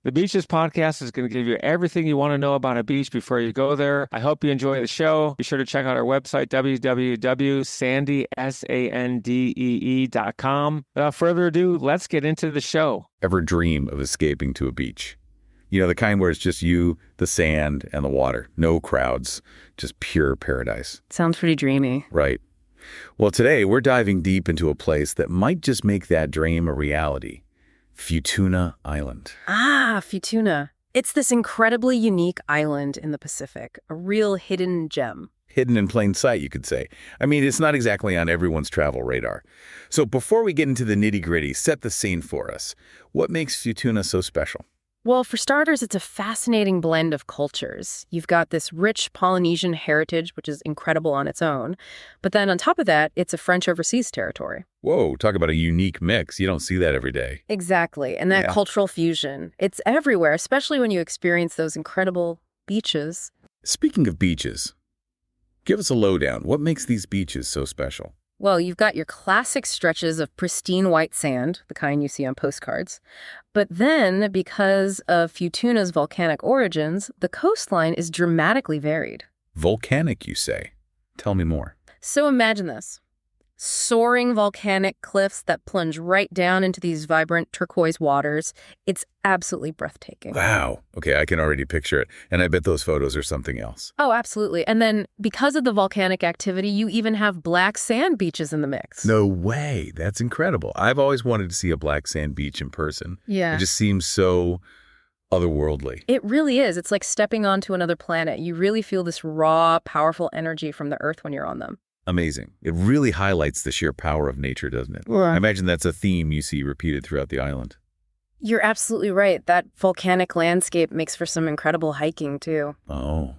The Beaches podcast is going to give you everything you want to know about a beach before you go there. I hope you enjoy the show. Be sure to check out our website, www.sandee.com. Without further ado, let's get into the show. Ever dream of escaping to a beach? You know, the kind where it's just you, the sand, and the water. No crowds, just pure paradise. Sounds pretty dreamy. Right. Well, today we're diving deep into a place that might just make that dream a reality. Futuna Island. Ah, Futuna. It's this incredibly unique island in the Pacific, a real hidden gem. Hidden in plain sight, you could say. I mean, it's not exactly on everyone's travel radar. So before we get into the nitty-gritty, set the scene for us. What makes Futuna so special? Well, for starters, it's a fascinating blend of cultures. You've got this rich Polynesian heritage, which is incredible on its own. But then on top of that, it's a French overseas territory. Whoa, talk about a unique mix. You don't see that every day. Exactly. And that cultural fusion, it's everywhere, especially when you experience those incredible beaches. Speaking of beaches, give us a lowdown. What makes these beaches so special? Well, you've got your classic stretches of pristine white sand, the kind you see on postcards. But then, because of Futuna's volcanic origins, the coastline is dramatically varied. Volcanic, you say? Tell me more. So imagine this. Soaring volcanic cliffs that plunge right down into these vibrant turquoise waters. It's absolutely breathtaking. Wow. Okay, I can already picture it. And I bet those photos are something else. Oh, absolutely. And then, because of the volcanic activity, you even have black sand beaches in the mix. No way. That's incredible. I've always wanted to see a black sand beach in person. Yeah. It just seems so otherworldly. It really is. It's like stepping onto another planet. You really feel this raw, powerful energy from the earth when you're on them. Amazing. It really highlights the sheer power of nature, doesn't it? Yeah. I imagine that's a theme you see repeated throughout the island. You're absolutely right. That volcanic landscape makes for some incredible hiking, too. Oh,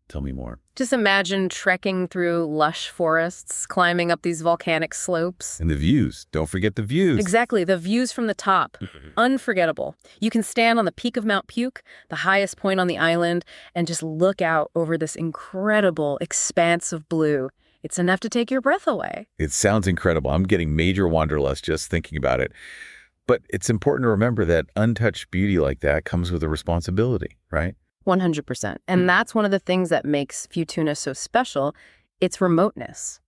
tell me more. Just imagine trekking through lush forests, climbing up these volcanic slopes. And the views. Don't forget the views. Exactly. The views from the top. Unforgettable. You can stand on the peak of Mount Puke, the highest point on the island, and just look out over this incredible expanse of blue. It's enough to take your breath away. It sounds incredible. I'm getting major wanderlust just thinking about it. But it's important to remember that untouched beauty like that comes with a responsibility, right? 100%. And that's one of the things that makes Futuna so special, its remoteness.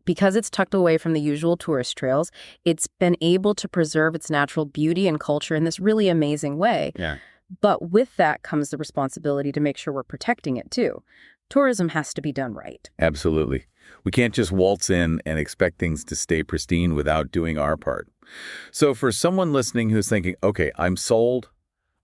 Because it's tucked away from the usual tourist trails, it's been able to preserve its natural beauty and culture in this really amazing way. Yeah. But with that comes the responsibility to make sure we're protecting it, too. Tourism has to be done right. Absolutely. We can't just waltz in and expect things to stay pristine without doing our part. So for someone listening who's thinking, okay, I'm sold,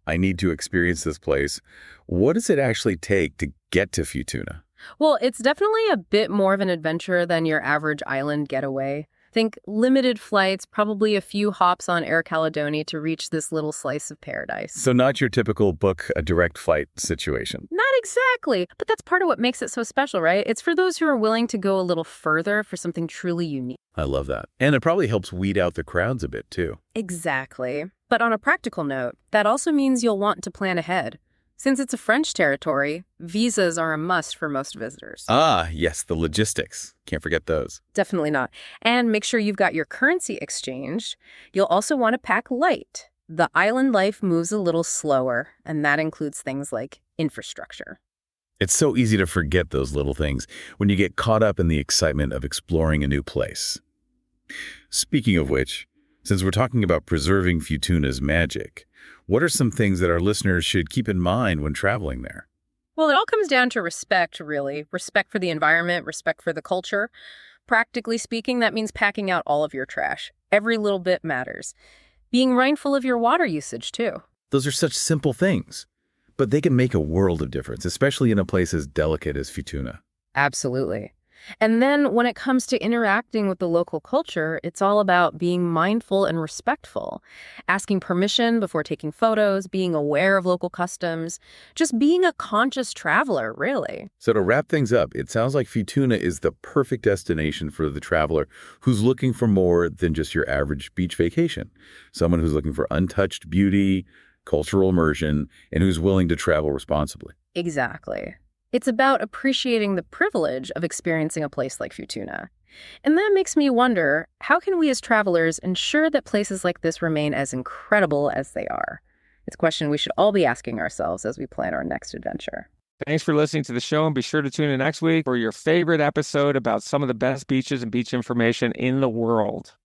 I need to experience this place, what does it actually take to get to Futuna? Well, it's definitely a bit more of an adventure than your average island getaway. Think limited flights, probably a few hops on Air Caledonia to reach this little slice of paradise. So not your typical book a direct flight situation. Not exactly, but that's part of what makes it so special, right? It's for those who are willing to go a little further for something truly unique. I love that. And it probably helps weed out the crowds a bit, too. Exactly. But on a practical note, that also means you'll want to plan ahead. Since it's a French territory, visas are a must for most visitors. Ah, yes, the logistics. Can't forget those. Definitely not. And make sure you've got your currency exchanged. You'll also want to pack light. The island life moves a little slower, and that includes things like infrastructure. It's so easy to forget those little things when you get caught up in the excitement of exploring a new place. Speaking of which, since we're talking about preserving Futuna's magic, what are some things that our listeners should keep in mind when traveling there? Well, it all comes down to respect, really. Respect for the environment, respect for the culture. Practically speaking, that means packing out all of your trash. Every little bit matters. Being mindful of your water usage, too. Those are such simple things, but they can make a world of difference, especially in a place as delicate as Futuna. Absolutely. And then when it comes to interacting with the local culture, it's all about being mindful and respectful, asking permission before taking photos, being aware of local customs, just being a conscious traveler, really. So to wrap things up, it sounds like Futuna is the perfect destination for the traveler who's looking for more than just your average beach vacation. Someone who's looking for untouched beauty, cultural immersion, and who's willing to travel responsibly. Exactly. It's about appreciating the privilege of experiencing a place like Futuna. And that makes me wonder, how can we as travelers ensure that places like this remain as incredible as they are? It's a question we should all be asking ourselves as we plan our next adventure. Thanks for listening to the show, and be sure to tune in next week for your favorite episode about some of the best beaches and beach information in the world.